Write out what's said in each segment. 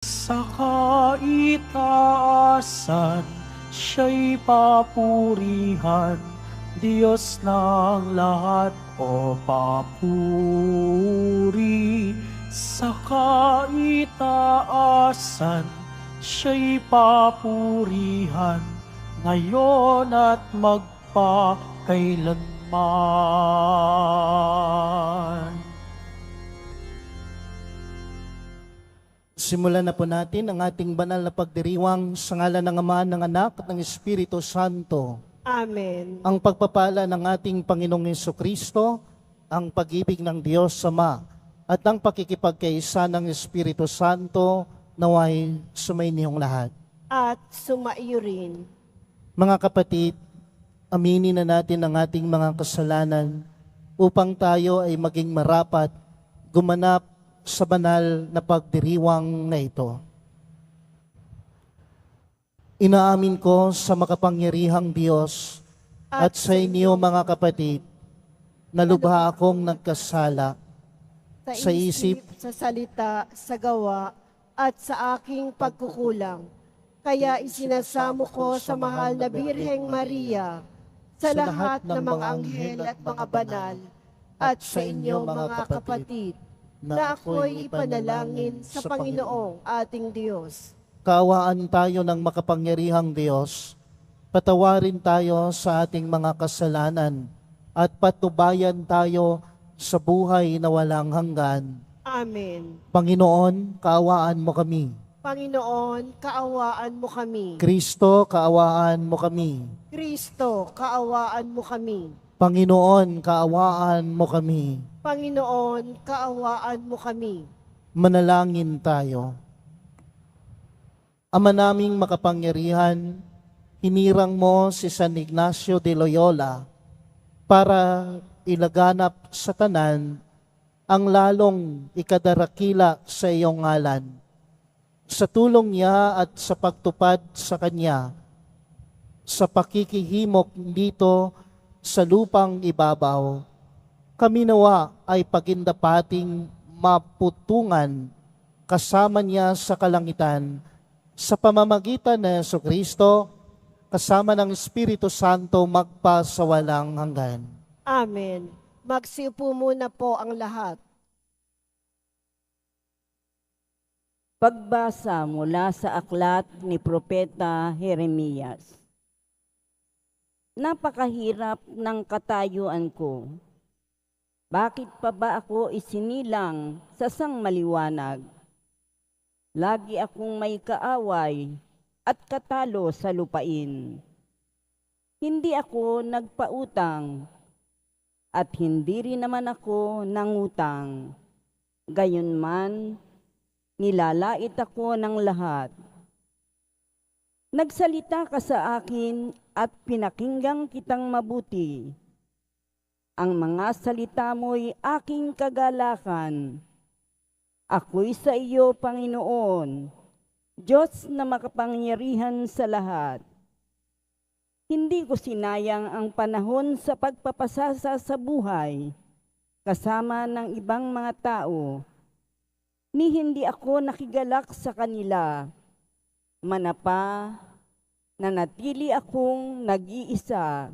Sa kaitaasan, siya'y papurihan, Diyos ng lahat o papuri. Sa kaitaasan, siya'y papurihan, ngayon at magpakailanman. Simulan na po natin ang ating banal na pagdiriwang sa ngalan ng Ama, ng Anak at ng Espiritu Santo. Amen. Ang pagpapala ng ating Panginoong Jesucristo, ang pag-ibig ng Diyos Ama, at ang pakikipagkaisa ng Espiritu Santo naway sumainiyong lahat. At sumaiyo rin. Mga kapatid, aminin na natin ang ating mga kasalanan upang tayo ay maging marapat, gumanap sa banal na pagdiriwang na ito. Inaamin ko sa makapangyarihang Diyos at sa inyo mga kapatid na lubha akong nagkasala Sa isip, sa salita, sa gawa, at sa aking pagkukulang. Kaya isinasamo ko sa mahal na Birheng Maria, sa lahat ng mga anghel at mga banal, at sa inyo mga kapatid, na ako'y ipanalangin sa Panginoong ating Diyos. Kaawaan tayo ng makapangyarihang Diyos, patawarin tayo sa ating mga kasalanan at patubayan tayo sa buhay na walang hanggan. Amen. Panginoon, kaawaan mo kami. Panginoon, kaawaan mo kami. Kristo, kaawaan mo kami. Kristo, kaawaan mo kami. Panginoon, kaawaan mo kami. Panginoon, kaawaan mo kami. Manalangin tayo. Ama naming makapangyarihan, hinirang mo si San Ignacio de Loyola para ilaganap sa tanan ang lalong ikadarakila sa iyong ngalan. Sa tulong niya at sa pagtupad sa kanya, sa pakikihimok dito sa lupang ibabaw, kami nawa ay pagindapating maputungan kasama niya sa kalangitan sa pamamagitan ng Jesucristo kasama ng Espiritu Santo magpasawalang hanggan. Amen. Magsiupo muna po ang lahat. Pagbasa mula sa aklat ni Propeta Jeremias. Napakahirap ng katayuan ko. Bakit pa ba ako isinilang sa sangmaliwanag? Lagi akong may kaaway at katalo sa lupain. Hindi ako nagpautang at hindi rin naman ako nangutang. Gayunman, nilalait ako ng lahat. Nagsalita ka sa akin at pinakinggan kitang mabuti. Ang mga salita mo'y aking kagalakan. Ako'y sa iyo, Panginoon, Diyos na makapangyarihan sa lahat. Hindi ko sinayang ang panahon sa pagpapasasa sa buhay, kasama ng ibang mga tao, ni hindi ako nakigalak sa kanila. Manapa, nanatili akong nag-iisa,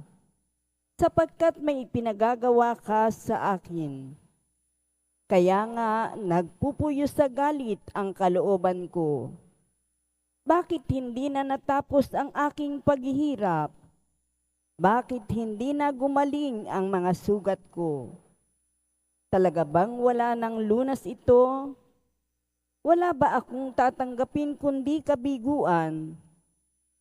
sapagkat may ipinagagawa ka sa akin. Kaya nga nagpupuyo sa galit ang kalooban ko. Bakit hindi na natapos ang aking paghihirap? Bakit hindi na gumaling ang mga sugat ko? Talaga bang wala ng lunas ito? Wala ba akong tatanggapin kundi kabiguan?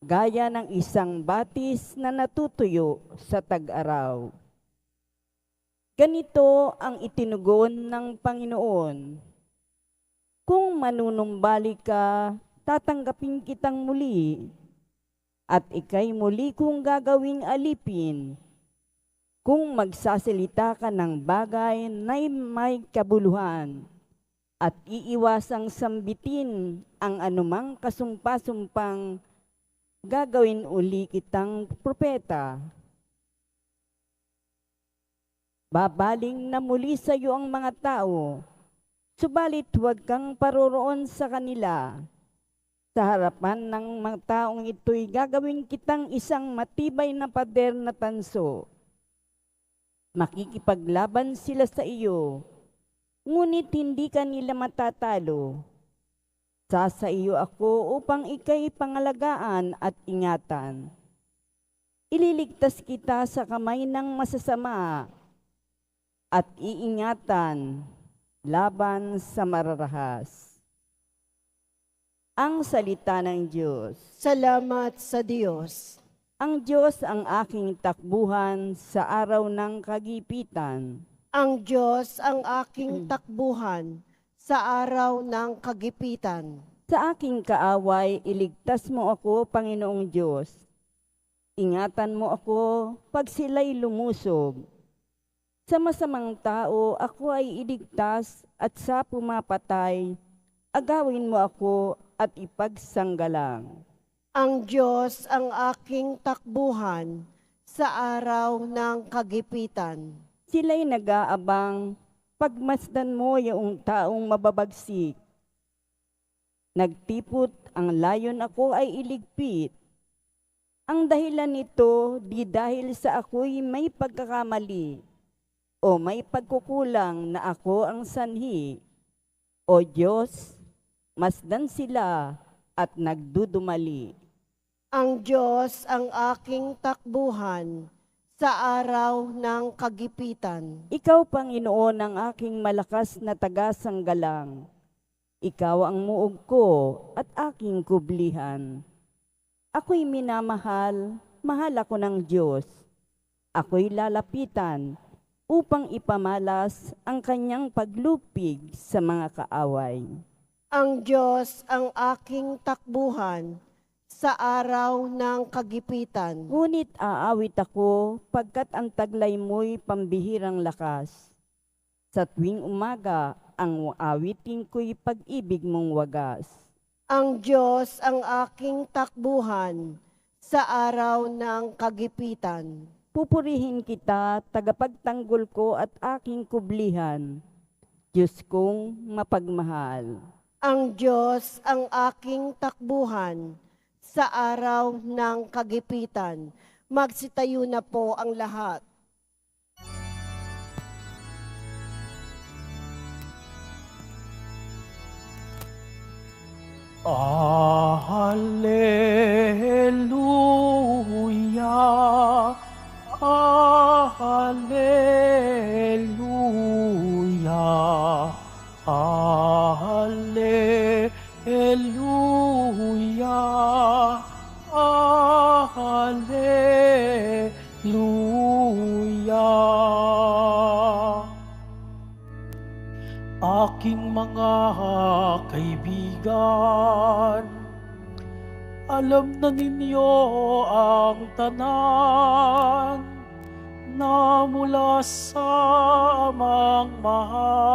Gaya ng isang batis na natutuyo sa tag-araw. Ganito ang itinugon ng Panginoon. Kung manunumbalik ka, tatanggapin kitang muli, at ika'y muli kong gagawing alipin. Kung magsasalita ka ng bagay na may kabuluhan, at iiwasang sambitin ang anumang kasumpa-sumpang, gagawin uli kitang propeta. Babaling na muli sa iyo ang mga tao, subalit huwag kang paroroon sa kanila. Sa harapan ng mga taong ito'y gagawin kitang isang matibay na pader na tanso. Makikipaglaban sila sa iyo, ngunit hindi ka nila matatalo. Sa iyo ako upang ika'y pangalagaan at ingatan. Ililigtas kita sa kamay ng masasama at iingatan laban sa mararahas. Ang salita ng Diyos. Salamat sa Diyos. Ang Diyos ang aking takbuhan sa araw ng kagipitan. Ang Diyos ang aking takbuhan sa araw ng kagipitan. Sa aking kaaway, iligtas mo ako, Panginoong Diyos. Ingatan mo ako pag sila'y lumusog. Sa masamang tao, ako ay iligtas at sa pumapatay, agawin mo ako at ipagsanggalang. Ang Diyos ang aking takbuhan sa araw ng kagipitan. Sila'y nag-aabang, pagmasdan mo yung taong mababagsik. Nagtipot ang layon, ako ay iligpit. Ang dahilan nito, di dahil sa ako'y may pagkakamali o may pagkukulang na ako ang sanhi. O Diyos, masdan sila at nagdudumali. Ang Diyos ang aking takbuhan sa araw ng kagipitan. Ikaw, Panginoon, ang aking malakas na tagasanggalang. Ikaw ang muog ko at aking kublihan. Ako'y minamahal, mahal ako ng Diyos. Ako'y lalapitan upang ipamalas ang kanyang paglupig sa mga kaaway. Ang Diyos ang aking takbuhan sa araw ng kagipitan. Ngunit aawit ako pagkat ang taglay mo'y pambihirang lakas. Sa tuwing umaga, ang awitin ko'y pag-ibig mong wagas. Ang Diyos ang aking takbuhan sa araw ng kagipitan. Pupurihin kita, tagapagtanggol ko at aking kublihan. Diyos kong mapagmahal. Ang Diyos ang aking takbuhan sa araw ng kagipitan. Magsitayo na po ang lahat. Alleluia, Alleluia, Alleluia, Alleluia. Aking mga kaibigan, alam na ninyo ang tanan na mula sa amang mahal.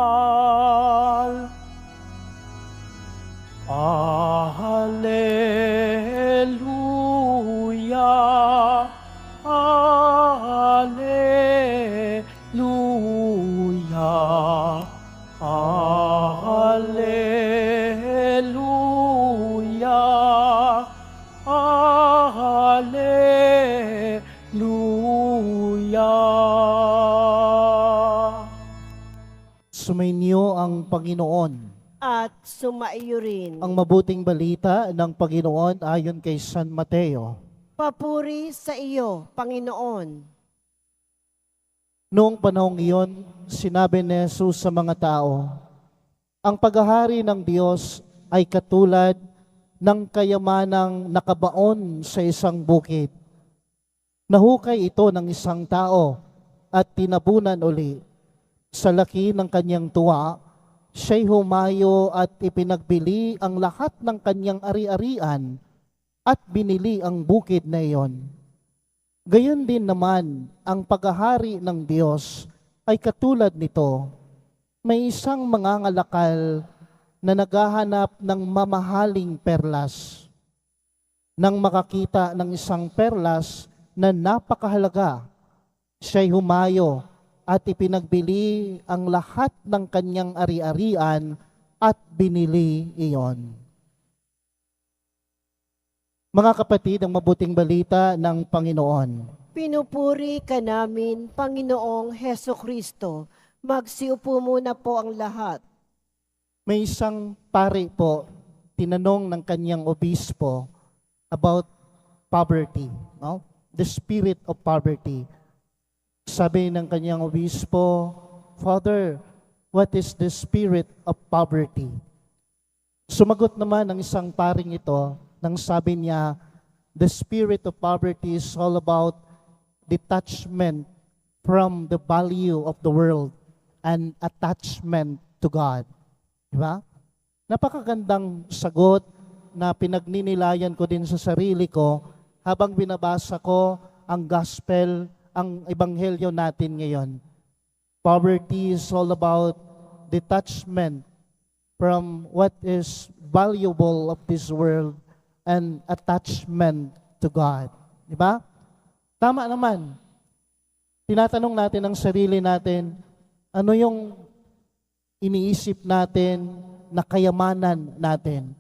Alleluia, Alleluia, Alleluia, Alleluia. Sumainyo ang Panginoon. At sumaiyo rin. Ang mabuting balita ng Panginoon ayon kay San Mateo. Papuri sa iyo, Panginoon. Noong panahong iyon, sinabi ni Jesus sa mga tao, ang paghahari ng Diyos ay katulad ng kayamanang nakabaon sa isang bukid. Nahukay ito ng isang tao at tinabunan uli. Sa laki ng kanyang tuwa, siya'y humayo at ipinagbili ang lahat ng kanyang ari-arian at binili ang bukid na iyon. Gayon din naman, ang paghahari ng Diyos ay katulad nito. May isang mangangalakal na naghahanap ng mamahaling perlas. Nang makakita ng isang perlas na napakahalaga, siya'y humayo at ipinagbili ang lahat ng kanyang ari-arian at binili iyon. Mga kapatid, ang mabuting balita ng Panginoon. Pinupuri ka namin, Panginoong Heso Kristo. Magsiupo muna po ang lahat. May isang pari po, tinanong ng kanyang obispo about poverty, no? The spirit of poverty. Sabi ng kanyang obispo, Father, what is the spirit of poverty? Sumagot naman ng isang paring ito, nang sabi niya, the spirit of poverty is all about detachment from the value of the world and attachment to God. Diba? Napakagandang sagot na pinagninilayan ko din sa sarili ko habang binabasa ko ang gospel, ang ebanghelyo natin ngayon. Poverty is all about detachment from what is valuable of this world and attachment to God. Diba? Tama naman. Tinatanong natin ang sarili natin, ano yung iniisip natin na kayamanan natin?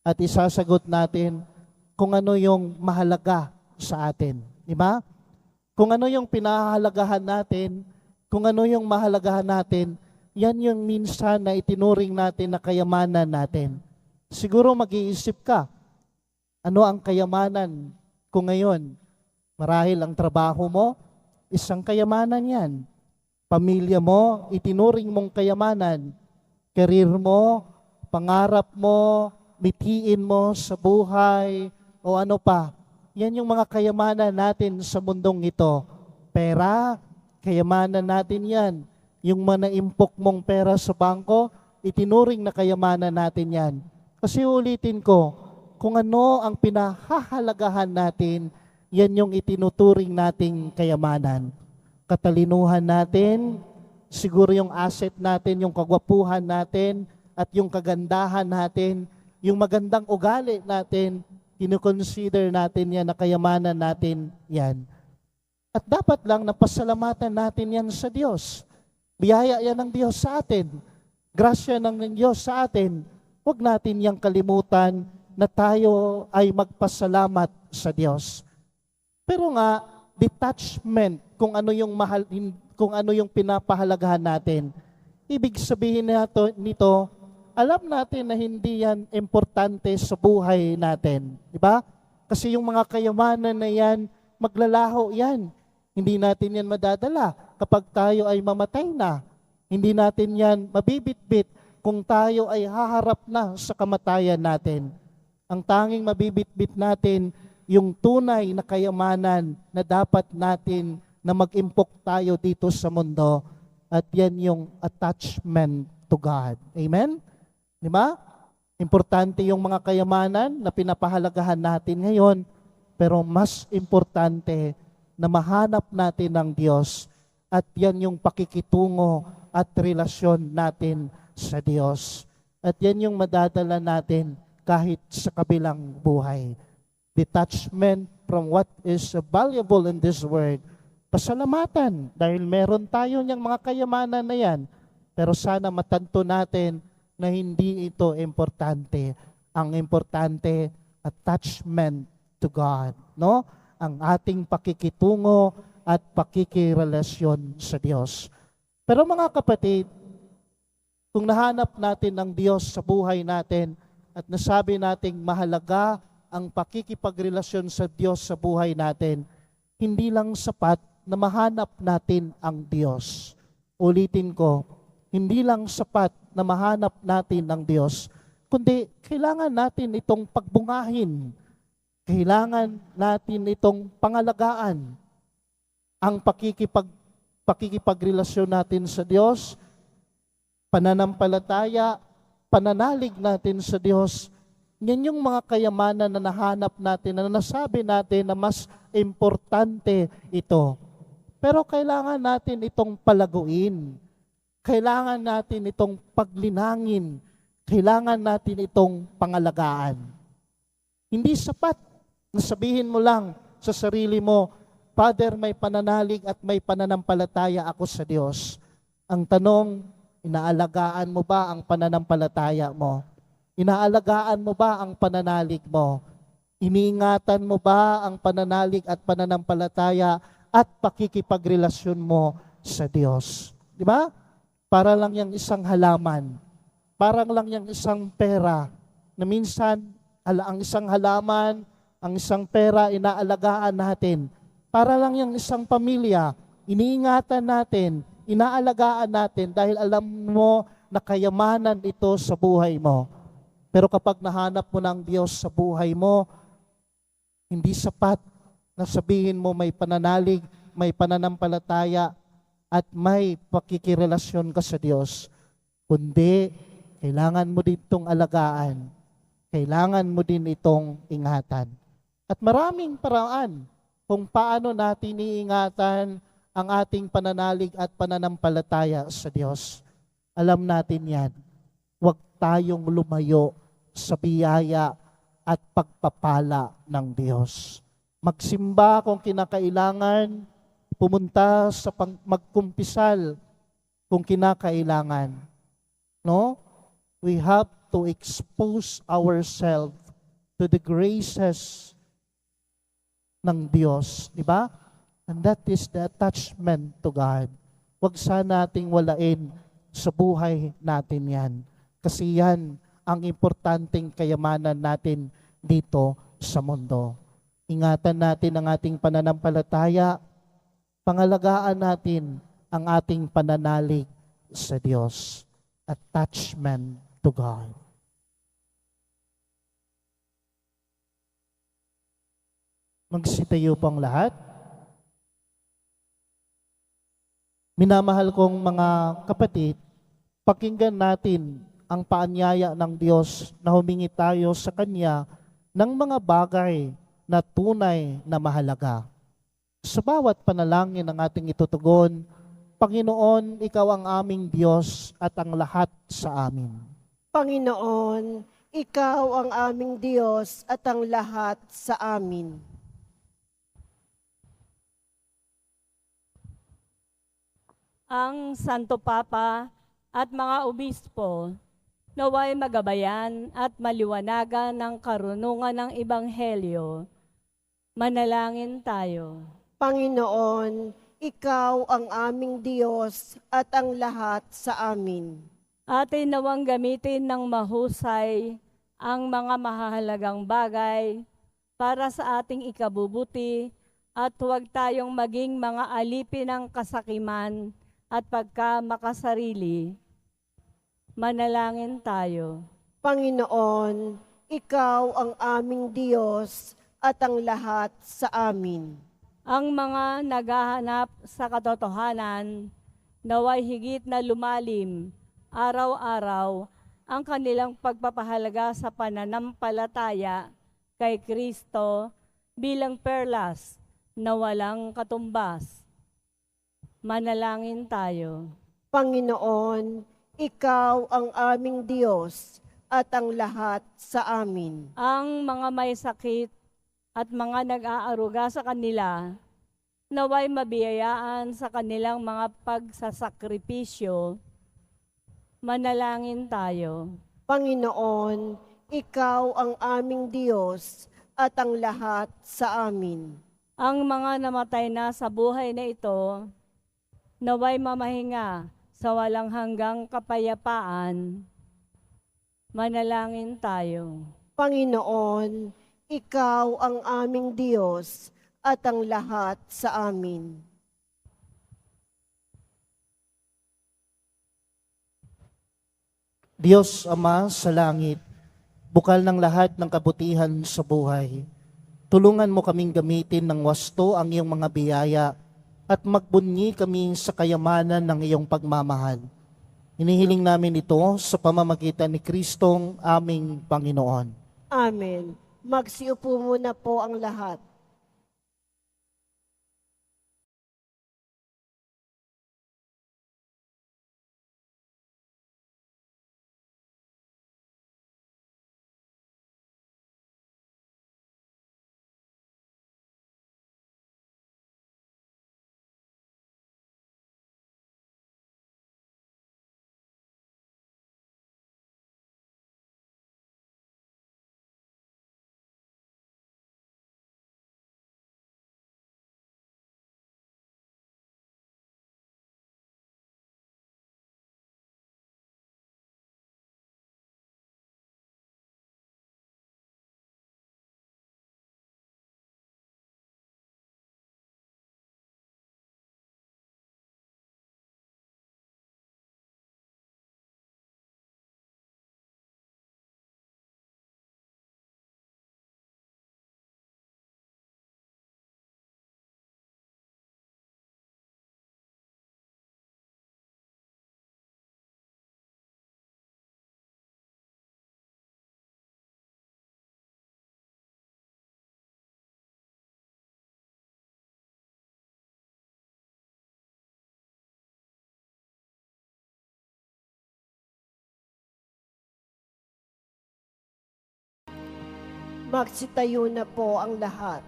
At isasagot natin kung ano yung mahalaga sa atin. Diba? Kung ano yung pinahahalagahan natin, kung ano yung mahalagahan natin, yan yung minsan na itinuring natin na kayamanan natin. Siguro mag-iisip ka, ano ang kayamanan ko ngayon? Marahil ang trabaho mo, isang kayamanan yan. Pamilya mo, itinuring mong kayamanan. Career mo, pangarap mo, mitiin mo sa buhay, o ano pa. Yan yung mga kayamanan natin sa mundong ito. Pera, kayamanan natin yan. Yung manaimpok mong pera sa bangko, itinuring na kayamanan natin yan. Kasi ulitin ko, kung ano ang pinahahalagahan natin, yan yung itinuturing nating kayamanan. Katalinuhan natin, siguro yung asset natin, yung kagwapuhan natin, at yung kagandahan natin, yung magandang ugali natin, kinukonsider natin yan na kayamanan natin yan. At dapat lang napasalamatan natin yan sa Diyos. Biyaya yan ng Diyos sa atin. Grasya ng Diyos sa atin. Huwag natin yang kalimutan na tayo ay magpasalamat sa Diyos. Pero nga, detachment kung ano yung pinapahalagahan natin. Ibig sabihin nito, alam natin na hindi yan importante sa buhay natin. Diba? Kasi yung mga kayamanan na yan, maglalaho yan. Hindi natin yan madadala kapag tayo ay mamatay na. Hindi natin yan mabibitbit kung tayo ay haharap na sa kamatayan natin. Ang tanging mabibitbit natin, yung tunay na kayamanan na dapat natin na mag-impok tayo dito sa mundo. At yan yung attachment to God. Amen? Di ba? Importante yung mga kayamanan na pinapahalagahan natin ngayon, pero mas importante na mahanap natin ng Diyos at yan yung pakikitungo at relasyon natin sa Diyos. At yan yung madadala natin kahit sa kabilang buhay. Detachment from what is valuable in this world. Pasalamatan dahil meron tayo niyang mga kayamanan na yan. Pero sana matanto natin na hindi ito importante. Ang importante, attachment to God. No? Ang ating pakikitungo at pakikirelasyon sa Diyos. Pero mga kapatid, kung nahanap natin ang Diyos sa buhay natin at nasabi nating mahalaga ang pakikipagrelasyon sa Diyos sa buhay natin, hindi lang sapat na mahanap natin ang Diyos. Ulitin ko, hindi lang sapat na mahanap natin ang Diyos, kundi kailangan natin itong pagbungahin. Kailangan natin itong pangalagaan. Ang pakikipagrelasyon natin sa Diyos, pananampalataya, pananalig natin sa Diyos, yan yung mga kayamanan na nahanap natin, na nasabi natin na mas importante ito. Pero kailangan natin itong palaguin. Kailangan natin itong paglinangin. Kailangan natin itong pangalagaan. Hindi sapat na sabihin mo lang sa sarili mo, Father, may pananalig at may pananampalataya ako sa Diyos. Ang tanong, inaalagaan mo ba ang pananampalataya mo? Inaalagaan mo ba ang pananalig mo? Iniingatan mo ba ang pananalig at pananampalataya at pakikipagrelasyon mo sa Diyos? Di ba? Para lang yung isang halaman. Parang lang yung isang pera na minsan ang isang halaman, ang isang pera inaalagaan natin. Para lang yung isang pamilya, iniingatan natin, inaalagaan natin dahil alam mo na kayamanan ito sa buhay mo. Pero kapag nahanap mo ng Diyos sa buhay mo, hindi sapat na sabihin mo may pananalig, may pananampalataya, at may pakikirelasyon ka sa Diyos. Kundi, kailangan mo din itong alagaan. Kailangan mo din itong ingatan. At maraming paraan kung paano natin iingatan ang ating pananalig at pananampalataya sa Diyos. Alam natin yan. Huwag tayong lumayo sa biyaya at pagpapala ng Diyos. Magsimba kung kinakailangan, pumunta sa magkumpisal kung kinakailangan. No? We have to expose ourselves to the graces ng Diyos, di ba? And that is the attachment to God. Huwag sana nating walain sa buhay natin yan. Kasi yan ang importanteng kayamanan natin dito sa mundo. Ingatan natin ang ating pananampalataya, pangalagaan natin ang ating pananalig sa Diyos. Attachment to God. Magsitayo po ang lahat. Minamahal kong mga kapatid, pakinggan natin ang paanyaya ng Diyos na humingi tayo sa Kanya ng mga bagay na tunay na mahalaga. Sa bawat panalangin ng ating itutugon, Panginoon, Ikaw ang aming Diyos at ang lahat sa amin. Panginoon, Ikaw ang aming Diyos at ang lahat sa amin. Ang Santo Papa at mga obispo naway magabayan at maliwanagan ng karunungan ng Ebanghelyo. Manalangin tayo. Panginoon, Ikaw ang aming Diyos at ang lahat sa amin. Atin nawang gamitin ng mahusay ang mga mahalagang bagay para sa ating ikabubuti at huwag tayong maging mga alipin ng kasakiman at pagkamakasarili. Manalangin tayo. Panginoon, Ikaw ang aming Diyos at ang lahat sa amin. Ang mga naghahanap sa katotohanan, naway higit na lumalim, araw-araw, ang kanilang pagpapahalaga sa pananampalataya kay Kristo bilang perlas na walang katumbas. Manalangin tayo. Panginoon, Ikaw ang aming Diyos at ang lahat sa amin. Ang mga may sakit at mga nag-aaruga sa kanila, naway mabiyayaan sa kanilang mga pagsasakripisyo. Manalangin tayo. Panginoon, Ikaw ang aming Diyos at ang lahat sa amin. Ang mga namatay na sa buhay na ito, naway mamahinga sa walang hanggang kapayapaan. Manalangin tayo. Panginoon, Ikaw ang aming Diyos at ang lahat sa amin. Diyos Ama sa langit, bukal ng lahat ng kabutihan sa buhay, tulungan mo kaming gamitin ng wasto ang iyong mga biyaya at magbunyi kami sa kayamanan ng iyong pagmamahal. Hinihiling namin ito sa pamamagitan ni Kristong aming Panginoon. Amen. Magsiupo muna po ang lahat. Magsitayo na po ang lahat.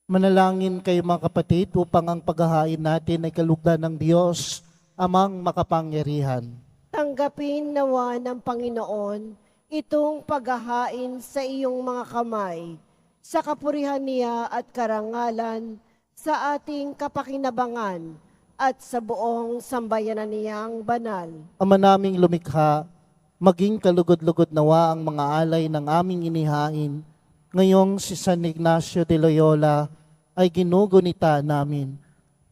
Manalangin kayo mga kapatid upang ang paghahain natin ay kalugdan ng Diyos, Amang makapangyarihan. Tanggapin nawa ng Panginoon itong paghahain sa iyong mga kamay, sa kapurihan niya at karangalan, sa ating kapakinabangan, at sa buong sambayanan niyang banal. Ama naming lumikha, maging kalugod-lugod nawa ang mga alay ng aming inihain. Ngayong si San Ignacio de Loyola ay ginugunita namin.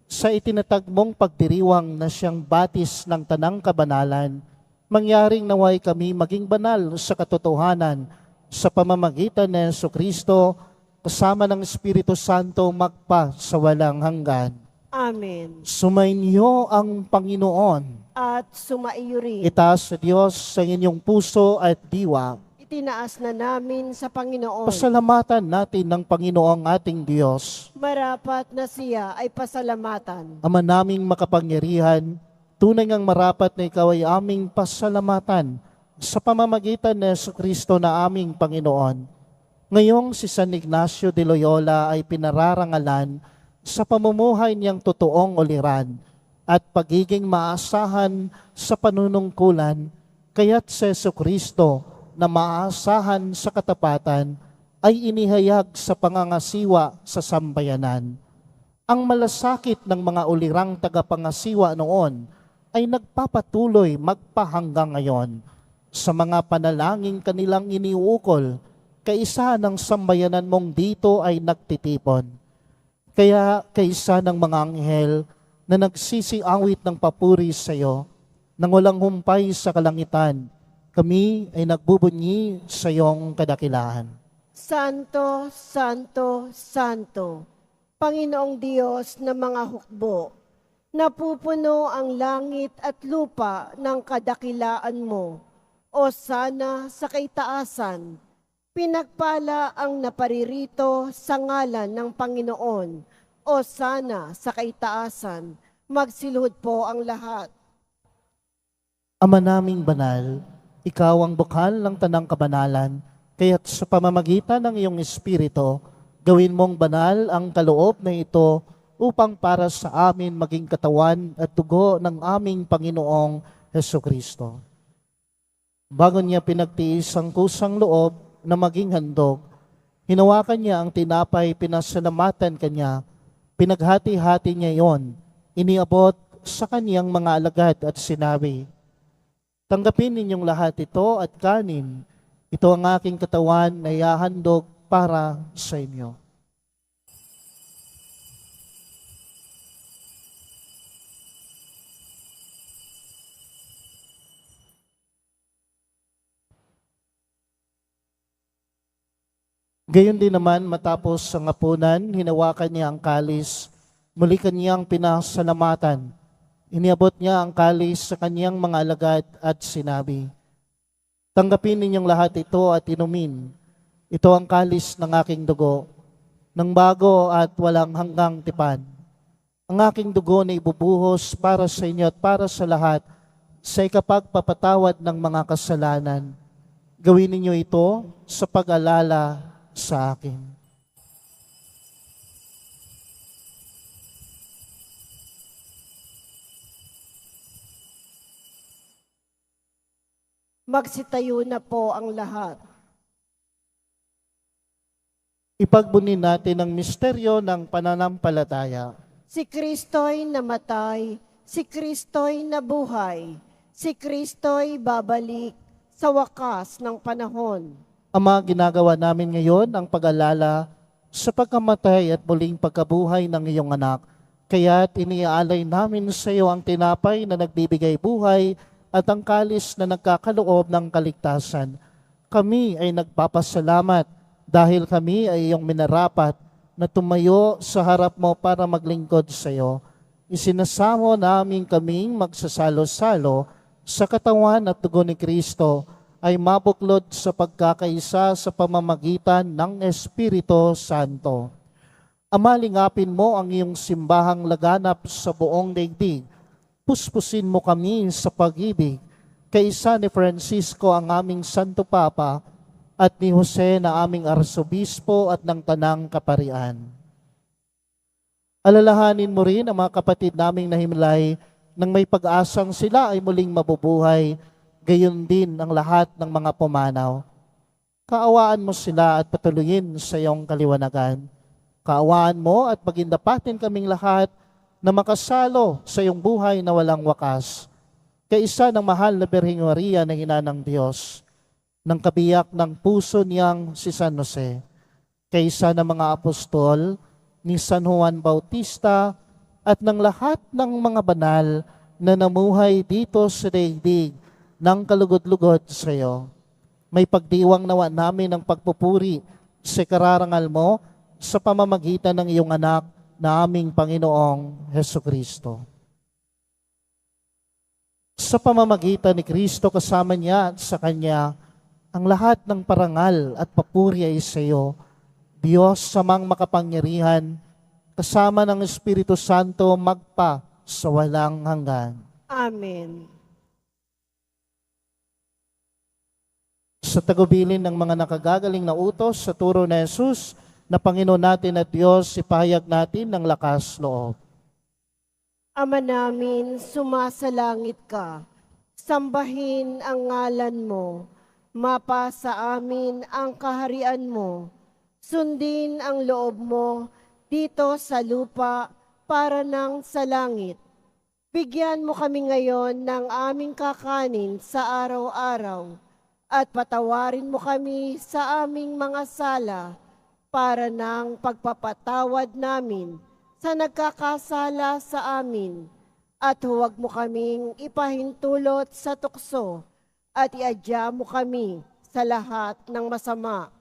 Sa itinatag mong pagdiriwang na siyang batis ng tanang kabanalan, mangyaring naway kami maging banal sa katotohanan sa pamamagitan ni Jesucristo kasama ng Espiritu Santo magpa sa walang hanggan. Amen. Sumainyo ang Panginoon. At sumaiyo rin. Itaas sa Diyos sa inyong puso at diwa. Itinaas na namin sa Panginoon. Pasalamatan natin ng Panginoong ating Diyos. Marapat na siya ay pasalamatan. Ama naming makapangyarihan, tunay ngang marapat na ikaw ay aming pasalamatan sa pamamagitan ni Jesucristo na aming Panginoon. Ngayong si San Ignacio de Loyola ay pinararangalan sa pamumuhay niyang totoong uliran at pagiging maasahan sa panunungkulan, kaya't si Jesucristo na maasahan sa katapatan ay inihayag sa pangangasiwa sa sambayanan. Ang malasakit ng mga ulirang tagapangasiwa noon ay nagpapatuloy magpahanggang ngayon sa mga panalangin kanilang iniuukol, kaisa ng sambayanan mong dito ay nagtitipon. Kaya kaisa ng mga anghel na nagsisiawit ng papuri sa iyo, nang walang humpay sa kalangitan, kami ay nagbubunyi sa iyong kadakilaan. Santo, Santo, Santo, Panginoong Diyos ng mga hukbo, napupuno ang langit at lupa ng kadakilaan mo, o sana sa kaitaasan, pinagpala ang naparirito sa ngalan ng Panginoon, o sana sa kaitaasan, magsilhod po ang lahat. Ama naming banal, ikaw ang bukal ng tanang kabanalan, kaya't sa pamamagitan ng iyong Espiritu, gawin mong banal ang kaloob na ito upang para sa amin maging katawan at dugo ng aming Panginoong Hesukristo. Bago niya pinagtiis ang kusang loob na maging handog, hinawakan niya ang tinapay, pinasalamatan kanya, pinaghati-hati niya iyon, iniabot sa kaniyang mga alagad at sinabi, tanggapin ninyong lahat ito at kanin. Ito ang aking katawan na ihahandog para sa inyo. Gayon din naman matapos ang hapunan, hinawakan niya ang kalis, muli kanyang pinasalamatan. Iniabot niya ang kalis sa kaniyang mga alagad at sinabi, tanggapin ninyong lahat ito at inumin. Ito ang kalis ng aking dugo, ng bago at walang hanggang tipan. Ang aking dugo na ibubuhos para sa inyo at para sa lahat sa ikapagpapatawad ng mga kasalanan. Gawin ninyo ito sa pag-alala sa akin. Magsitayo na po ang lahat. Ipagbunin natin ang misteryo ng pananampalataya. Si Kristo'y namatay, si Kristo'y nabuhay, si Kristo'y babalik sa wakas ng panahon. Ama, ginagawa namin ngayon ang pag-alala sa pagkamatay at muling pagkabuhay ng iyong anak. Kaya't iniaalay namin sa iyo ang tinapay na nagbibigay buhay at ang kalis na nagkakaloob ng kaligtasan. Kami ay nagpapasalamat dahil kami ay iyong minarapat na tumayo sa harap mo para maglingkod sa iyo. Isinasamo namin kaming magsasalo-salo sa katawan at dugo ni Kristo ay mabuklod sa pagkakaisa sa pamamagitan ng Espiritu Santo. Amalingapin mo ang iyong simbahang laganap sa buong daigdig. Puspusin mo kami sa pag-ibig. Kaisa ni Francisco ang aming Santo Papa at ni Jose na aming arsobispo at ng Tanang Kaparian. Alalahanin mo rin ang mga kapatid naming nahimlay nang may pag-asang sila ay muling mabubuhay, gayon din ang lahat ng mga pumanaw. Kaawaan mo sila at patuloyin sa iyong kaliwanagan. Kaawaan mo at pagindapatin kaming lahat na makasalo sa iyong buhay na walang wakas. Kaisa ng mahal na Birheng Maria na ina ng Diyos, ng kabiyak ng puso niyang si San Jose, kaisa ng mga apostol, ni San Juan Bautista, at ng lahat ng mga banal na namuhay dito sa daigdig ng kalugod-lugod sa iyo. May pagdiwang nawa namin ng pagpupuri sa kararangal mo sa pamamagitan ng iyong anak na aming Panginoong Hesukristo. Sa pamamagitan ni Kristo kasama niya at sa Kanya, ang lahat ng parangal at papuri ay sa iyo, Diyos samang makapangyarihan, kasama ng Espiritu Santo magpa sa walang hanggan. Amen. Sa tagubilin ng mga nakagagaling na utos sa turo na Jesus, na Panginoon natin at Diyos, ipahayag natin ng lakas loob. Ama namin, sumasalangit ka. Sambahin ang ngalan mo. Mapa sa amin ang kaharian mo. Sundin ang loob mo dito sa lupa para nang sa langit. Bigyan mo kami ngayon ng aming kakanin sa araw-araw at patawarin mo kami sa aming mga sala para nang pagpapatawad namin sa nagkakasala sa amin, at huwag mo kaming ipahintulot sa tukso at iadya mo kami sa lahat ng masama.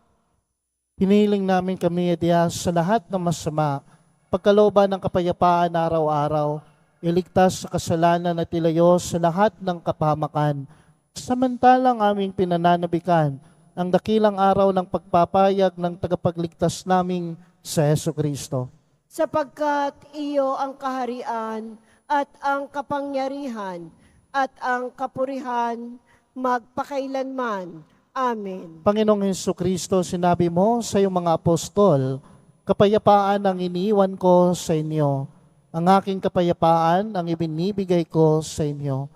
Hinihiling namin kami, Diyos, sa lahat ng masama, pagkalooban ng kapayapaan araw-araw, iligtas sa kasalanan at ilayo sa lahat ng kapahamakan, samantalang aming pinananabikan ang dakilang araw ng pagpapayag ng tagapagligtas naming sa Hesukristo. Sapagkat iyo ang kaharian at ang kapangyarihan at ang kapurihan magpakailanman. Amen. Panginoong Hesukristo, sinabi mo sa iyong mga apostol, kapayapaan ang iniiwan ko sa inyo. Ang aking kapayapaan ang ibinibigay ko sa inyo.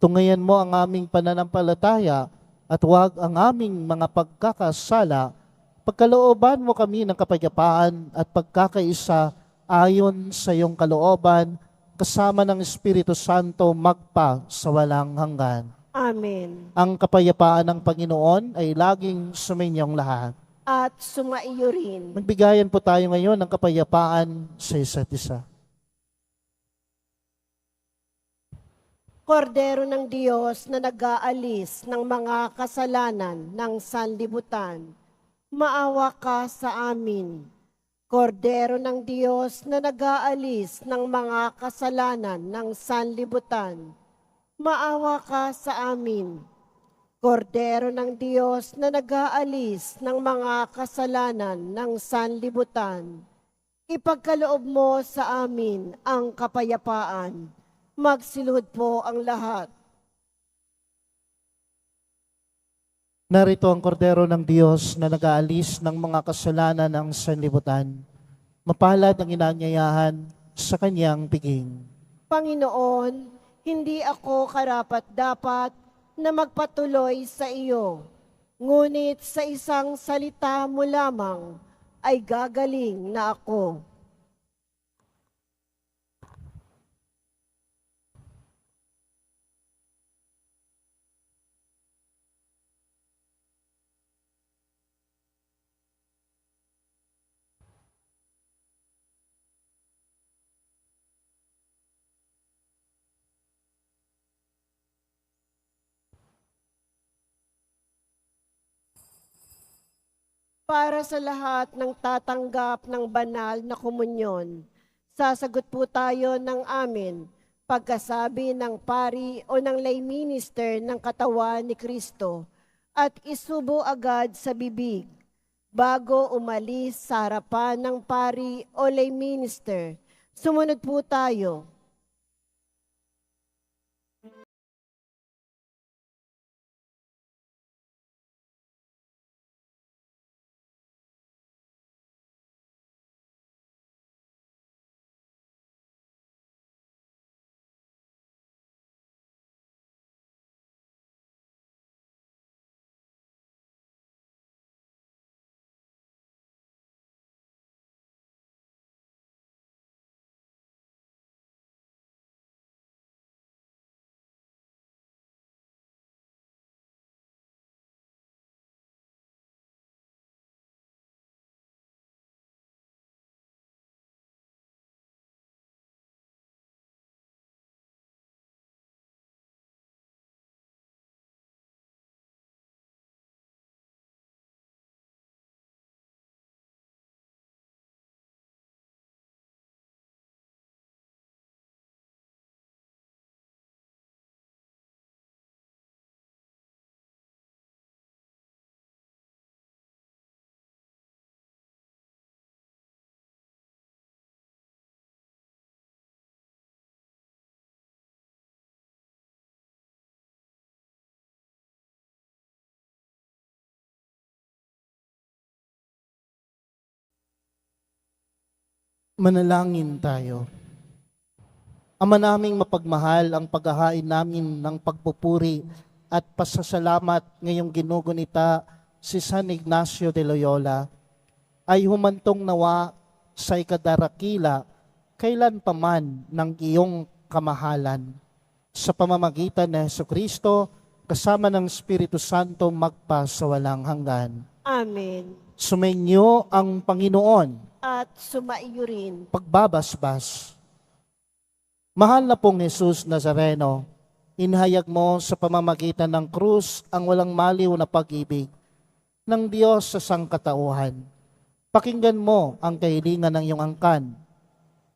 Tungayan mo ang aming pananampalataya at huwag ang aming mga pagkakasala. Pagkalooban mo kami ng kapayapaan at pagkakaisa ayon sa iyong kalooban, kasama ng Espiritu Santo magpa sa walang hanggan. Amen. Ang kapayapaan ng Panginoon ay laging sumainyong lahat. At sumaiyo rin. Magbigayan po tayo ngayon ng kapayapaan sa isa't isa. Kordero ng Diyos na nag-aalis ng mga kasalanan ng sanlibutan, maawa ka sa amin. Kordero ng Diyos na nag-aalis ng mga kasalanan ng sanlibutan, maawa ka sa amin. Kordero ng Diyos na nag-aalis ng mga kasalanan ng sanlibutan, ipagkaloob mo sa amin ang kapayapaan. Magsiluhod po ang lahat. Narito ang kordero ng Diyos na nag-aalis ng mga kasalanan ng sanlibutan. Mapalad ang inanyayahan sa kanyang piging. Panginoon, hindi ako karapat-dapat na magpatuloy sa iyo, ngunit sa isang salita mo lamang ay gagaling na ako. Para sa lahat ng tatanggap ng banal na komunyon, sasagot po tayo ng amin pagkasabi ng pari o ng lay minister ng katawan ni Kristo at isubo agad sa bibig bago umalis sa harapan ng pari o lay minister. Sumunod po tayo. Manalangin tayo. Ama naming mapagmahal, ang paghahain namin ng pagpupuri at pasasalamat ngayong ginugunita si San Ignacio de Loyola ay humantong nawa sa ikadarakila kailan paman ng iyong kamahalan. Sa pamamagitan ni Jesucristo, kasama ng Espiritu Santo magpa sa walang hanggan. Amen. Sumainyo ang Panginoon. At sumaiyo rin. Pagbabasbas. Mahal na pong Jesus Nazareno, inihayag mo sa pamamagitan ng krus ang walang maliw na pag-ibig ng Diyos sa sangkatauhan. Pakinggan mo ang kahilingan ng iyong angkan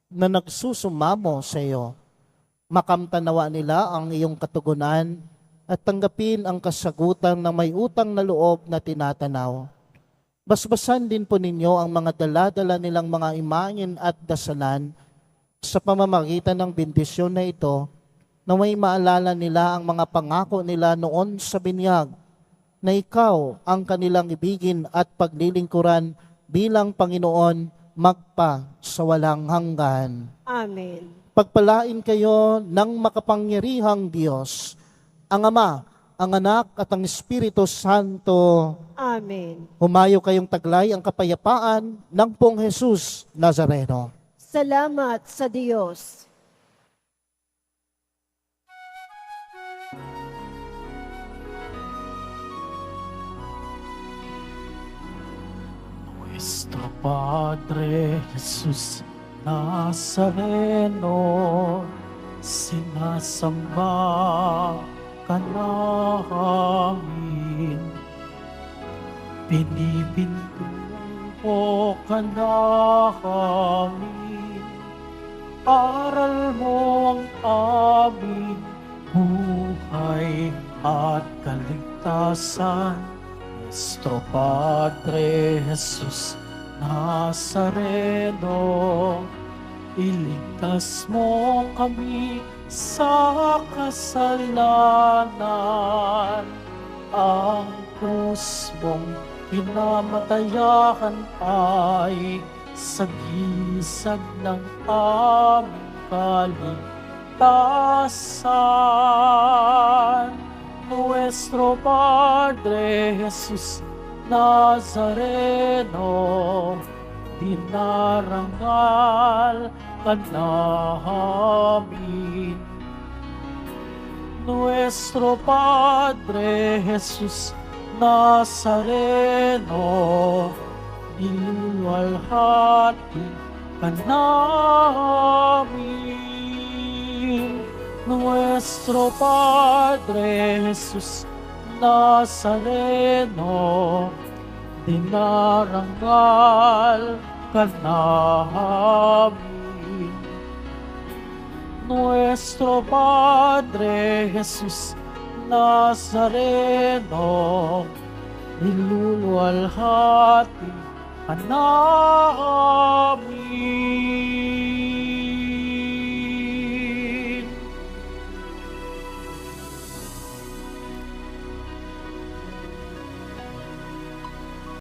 na nagsusumamo sa iyo. Makamtanawa nila ang iyong katugunan at tanggapin ang kasagutan ng may utang na loob na tinatanaw. Basbasan din po ninyo ang mga dala-dala nilang mga imahen at dasalan sa pamamagitan ng bendisyon na ito na may maalala nila ang mga pangako nila noon sa binyag na ikaw ang kanilang ibigin at paglilingkuran bilang Panginoon magpa sa walang hanggan. Amen. Pagpalain kayo ng makapangyarihang Diyos, ang Ama, ang Anak at ang Espiritu Santo. Amen. Humayo kayong taglay ang kapayapaan ng pong Jesus Nazareno. Salamat sa Diyos. Nuestro Padre Jesus Nazareno, sinasamba ka namin. Pinipintuho ka namin. Aral mo ang aming buhay at kaligtasan. Nuestro Padre Jesus Nazareno, iligtas mo kami sa kasalanan. Ang krus mong pinamatayan ay sagisag ng aming kaligtasan. Nuestro Padre Jesus Nazareno, dinarangal ka namin. Nuestro Padre Jesus Nazareno, niluwalhati ka namin. Nuestro Padre Jesus Nazareno, dinarangal ka namin. Nuestro Padre Jesus Nazareno, niluluwalhati ka namin.